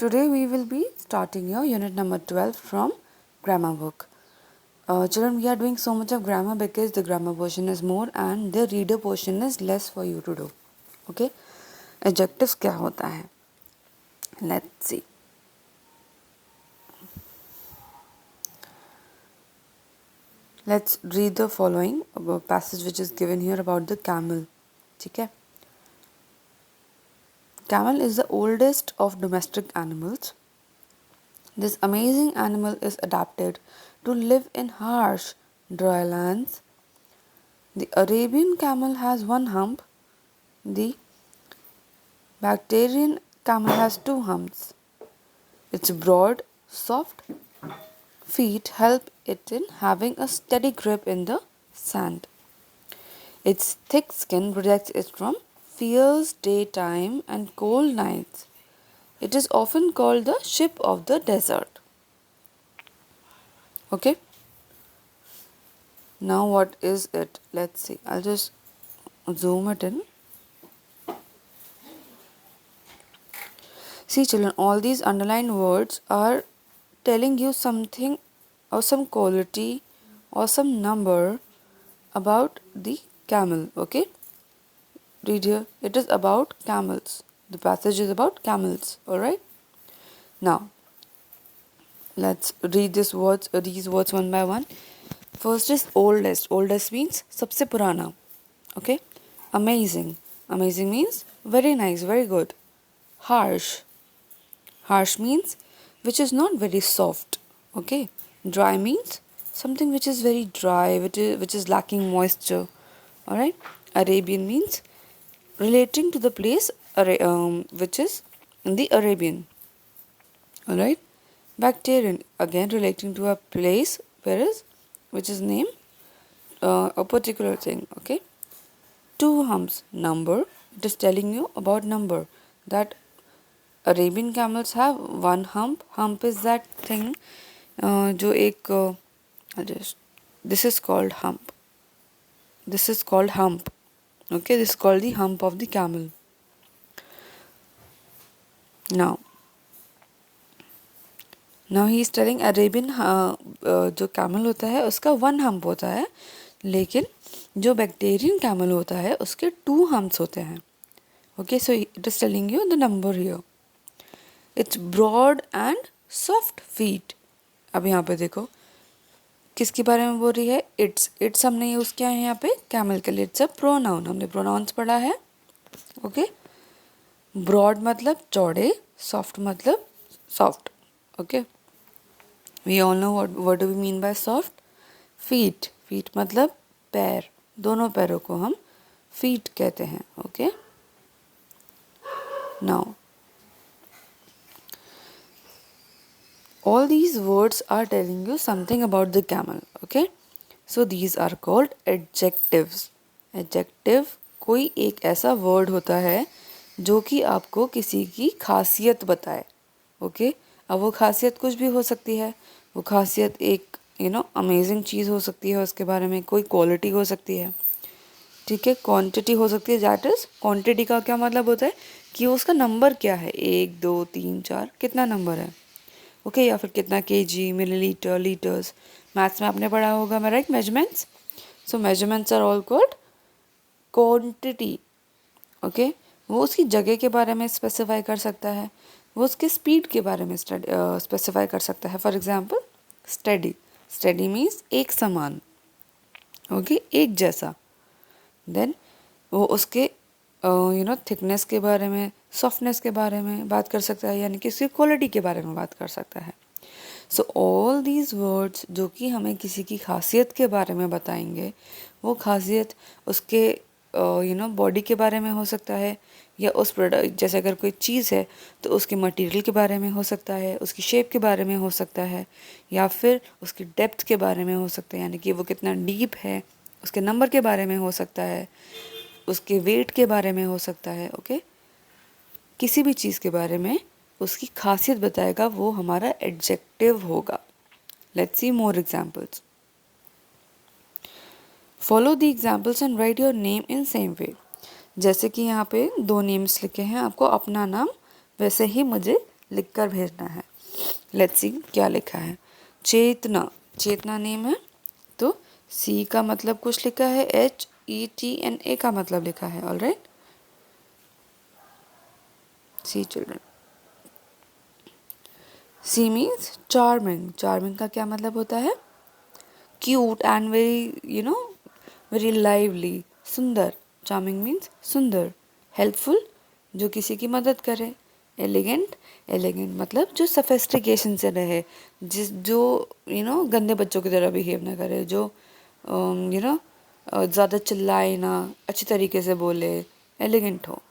Today we will be starting your unit number 12 from grammar book. Children, we are doing so much of grammar because the grammar portion is more and the reader portion is less for you to do. Okay? Adjectives क्या होता है? Let's see. Let's read the following passage which is given here about the camel. ठीक है? Camel is the oldest of domestic animals. This amazing animal is adapted to live in harsh, dry lands. The Arabian camel has one hump. The Bactrian camel has two humps. Its broad, soft feet help it in having a steady grip in the sand. Its thick skin protects it from fierce daytime and cold nights. It is often called the ship of the desert. Okay? Now what is it? Let's see. I'll just zoom it in. See children, all these underlined words are telling you something or some quality or some number about the camel. Okay? Read here. It is about camels. The passage is about camels. Alright? Now, let's read these words one by one. First is oldest. Oldest means सबसे पुराना. Okay? Amazing. Amazing means very nice, very good. Harsh. Harsh means which is not very soft. Okay? Dry means something which is very dry, which is lacking moisture. Alright? Arabian means relating to the place which is in the Arabian. Alright? Bactrian, again relating to a place which is named a particular thing. Okay? Two humps, number. It is telling you about number. That Arabian camels have one hump. Hump is that thing जो एक this is called hump. This is called hump. Okay, this is called the hump of the camel. Now he is telling Arabian जो camel होता है उसका one hump होता है, लेकिन जो Bactrian camel होता है उसके two humps होते हैं. Okay, so it is telling you the number here. It's broad and soft feet. अब यहाँ पे देखो किसके बारे में बोल रही है? It's हमने यूज़ किया है यहाँ पे camel के लिए. It's a pronoun. हमने pronouns पढ़ा है. Okay? Broad मतलब चौड़े, soft मतलब soft. Okay? We all know what do we mean by soft? Feet. Feet मतलब पैर. दोनों पैरों को हम feet कहते हैं. Okay? Now, all these words are telling you something about the camel. Okay? So these are called adjectives. Adjective कोई एक ऐसा word होता है जो कि आपको किसी की खासियत बताए. Okay? अब वो खासियत कुछ भी हो सकती है. वो खासियत एक अमेजिंग चीज़ हो सकती है, उसके बारे में कोई क्वालिटी हो सकती है. ठीक है? क्वांटिटी हो सकती है. दैट इज क्वांटिटी का क्या मतलब होता है कि उसका नंबर क्या है. 1 2 3 4 कितना नंबर है. ओके? या फिर कितना kg, मिलीलीटर, लीटर्स. मैथ्स में आपने पढ़ा होगा मैं right measurements. So measurements are all called quantity. Okay? वो उसकी जगह के बारे में स्पेसिफाई कर सकता है. वो उसके स्पीड के बारे में स्पेसिफाई कर सकता है. For example study. Study means एक समान. ओके? एक जैसा. देन वो उसके थिकनेस के बारे में, सॉफ्टनेस के बारे में बात कर सकता है, यानी कि उसकी क्वालिटी के बारे में बात कर सकता है. सो ऑल दीज वर्ड्स जो कि हमें किसी की खासियत के बारे में बताएंगे, वो खासियत उसके बॉडी के बारे में हो सकता है, या उस प्रोडक्ट जैसे अगर कोई चीज़ है तो उसके मटेरियल के बारे में हो सकता है, उसकी शेप के बारे में हो सकता है, या फिर उसकी डेप्थ के बारे में हो सकता है, यानी कि वो कितना डीप है, उसके नंबर के बारे में हो सकता है, उसके वेट के बारे में हो सकता है. ओके? किसी भी चीज़ के बारे में उसकी खासियत बताएगा, वो हमारा एडजेक्टिव होगा. Let's see more examples. Follow the examples and right your name in same way. जैसे कि यहाँ पे 2 नेम्स लिखे हैं, आपको अपना नाम वैसे ही मुझे लिख कर भेजना है। लेट्स सी क्या लिखा है। चेतना, चेतना नेम है, तो सी का मतलब कुछ लिखा है, HETNA का मतलब लिखा है। Alright, C children. C means charming. Charming का क्या मतलब होता है? Cute and very very lively, सुंदर। चार्मिंग मीन्स सुंदर। हेल्पफुल, जो किसी की मदद करे। एलिगेंट, एलिगेंट मतलब जो सफेस्टिकेशन से रहे, जो गंदे बच्चों की तरह बिहेव ना करे, जो ज़्यादा चिल्लाए ना, अच्छी तरीके से बोले, एलिगेंट हो।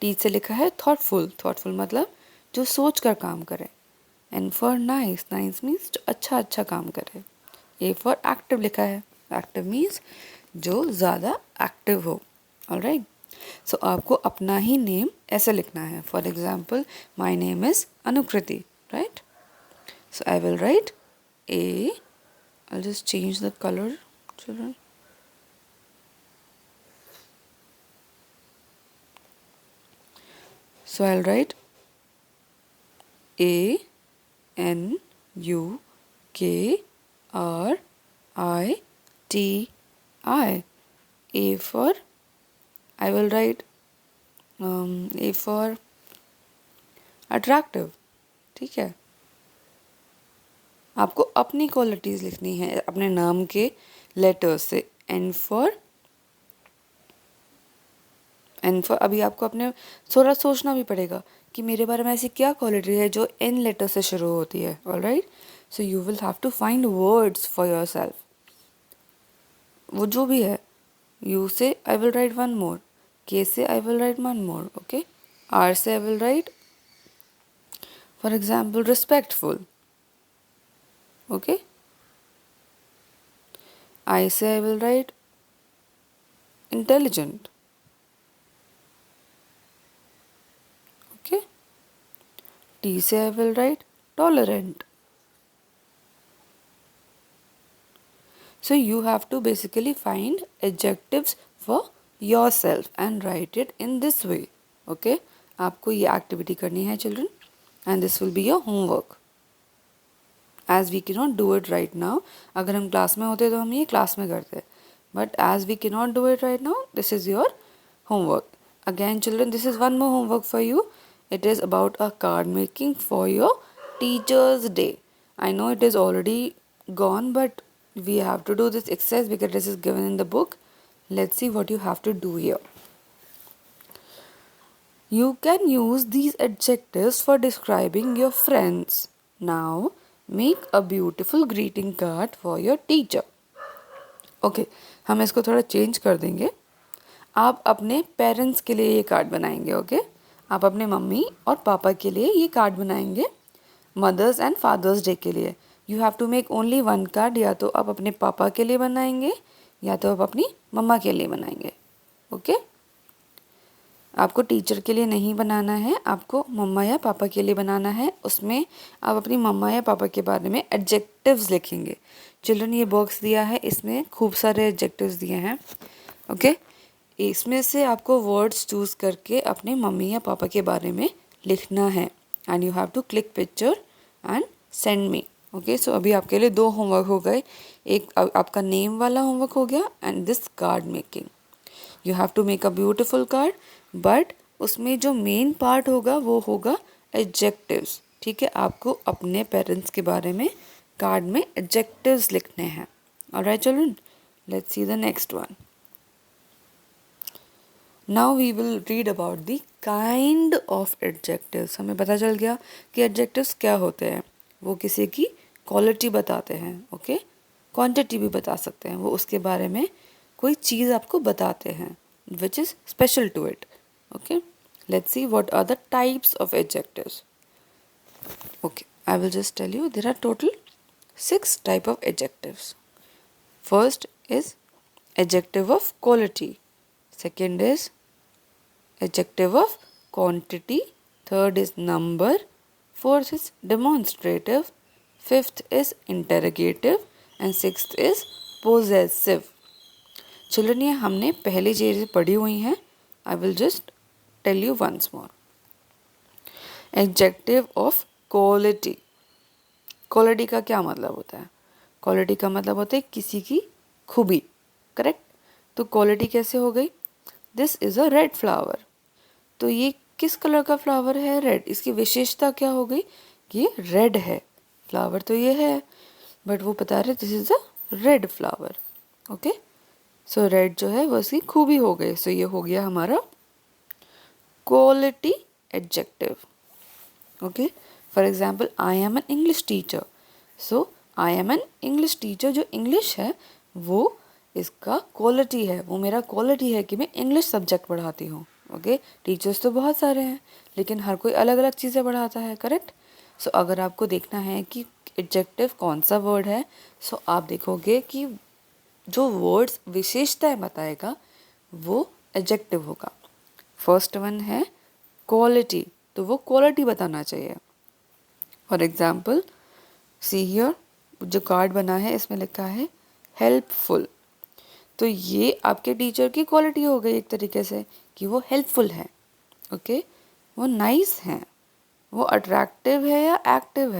टी से लिखा है थॉटफुल। थॉटफुल मतलब जो सोच कर काम करे। And for nice, nice means जो अच्छा अच्छा काम करे। ए फॉर एक्टिव लिखा है। एक्टिव मीन्स जो ज़्यादा एक्टिव हो। ऑलराइट, सो आपको अपना ही नेम ऐसे लिखना है। For example, my name is Anukriti, right? So I will right A, I'll just change the color, children. So I'll write ANUKRITI. A for, I will write A for attractive. ठीक है, आपको अपनी qualities लिखनी है अपने नाम के letters से। एन फॉर अभी आपको अपने थोड़ा सोचना भी पड़ेगा कि मेरे बारे में ऐसी क्या क्वालिटी है जो एन लेटर से शुरू होती है। Alright, so you will have to find words for yourself. वो जो भी है, यू से I will write one more, K से I will write one more, okay. R से I will write for example respectful, okay. I से I will write intelligent, okay. T से I will write tolerant. So you have to basically find adjectives for yourself and write it in this way. Okay? आपको ये activity करनी है children, and this will be your homework. As we cannot do it right now, अगर हम class में होते तो हम ये क्लास में करते, but as we cannot do it right now, this is your homework. Again children, this is one more homework for you. It is about a card making for your Teacher's Day. I know it is already gone, but we have to do this exercise because this is given in the book. Let's see what you have to do here. You can use these adjectives for describing your friends. Now, make a beautiful greeting card for your teacher. Okay, हम इसको थोड़ा change कर देंगे। आप अपने parents के लिए ये कार्ड बनाएंगे, ओके। आप अपने मम्मी और पापा के लिए ये कार्ड बनाएंगे मदर्स एंड फादर्स डे के लिए। You have to make only one card, या तो आप अपने पापा के लिए बनाएंगे या तो आप अपनी मम्मा के लिए बनाएंगे, ओके। आपको टीचर के लिए नहीं बनाना है, आपको मम्मा या पापा के लिए बनाना है। उसमें आप अपनी मम्मा या पापा के बारे में एडजेक्टिव्स लिखेंगे। चिल्ड्रन, ये बॉक्स दिया है, इसमें खूब सारे एडजेक्टिव्स दिए हैं, ओके। इसमें से आपको वर्ड्स चूज़ करके अपने मम्मी या पापा के बारे में लिखना है। And you have to click picture and send me, okay. So अभी आपके लिए 2 होमवर्क हो गए। एक आपका नेम वाला होमवर्क हो गया and this card making. You have to make a beautiful card, but उसमें जो मेन पार्ट होगा वो होगा एडजेक्टिव्स, ठीक है। आपको अपने पेरेंट्स के बारे में कार्ड में एडजेक्टिव्स लिखने हैं। Alright children, let's see the next one. Now we will read about the kind of adjectives. हमें पता चल गया कि एडजेक्टिव्स क्या होते हैं। वो किसी की क्वालिटी बताते हैं, ओके। क्वांटिटी भी बता सकते हैं, वो उसके बारे में कोई चीज़ आपको बताते हैं which is special to it, okay. Let's see what are the types of adjectives, okay. I will just tell you there are total 6 type of adjectives. First is adjective of quality. Second is adjective of quantity. Third is number. Fourth is demonstrative. Fifth is interrogative. And sixth is possessive. Children, ये हमने पहली चीज़ें पढ़ी हुई हैं. I will just tell you once more. Adjective of quality. Quality का क्या मतलब होता है? क्वालिटी का मतलब होता है किसी की खूबी, करेक्ट? तो क्वालिटी कैसे हो गई? This is a red flower. तो ये किस कलर का फ्लावर है? रेड। इसकी विशेषता क्या हो गई? ये रेड है। फ्लावर तो ये है, बट वो बता रहे this is a red flower. Okay, so red जो है वो इसकी खूबी हो गई। सो ये हो गया हमारा quality adjective. Okay, for example I am an English teacher. So I am an English teacher, जो इंग्लिश है वो इसका क्वालिटी है, वो मेरा क्वालिटी है कि मैं इंग्लिश सब्जेक्ट पढ़ाती हूँ। ओके, टीचर्स तो बहुत सारे हैं लेकिन हर कोई अलग अलग चीज़ें पढ़ाता है, करेक्ट? सो अगर आपको देखना है कि एडजेक्टिव कौन सा वर्ड है, सो आप देखोगे कि जो वर्ड्स विशेषताएं बताएगा वो एडजेक्टिव होगा। फर्स्ट वन है क्वालिटी, तो वो क्वालिटी बताना चाहिए। फॉर एग्जाम्पल सी हियर, जो कार्ड बना है इसमें लिखा है हेल्पफुल। तो ये आपके टीचर की क्वालिटी हो गई एक तरीके से कि वो हेल्पफुल है। ओके, वो नाइस हैं, वो अट्रैक्टिव है या एक्टिव है।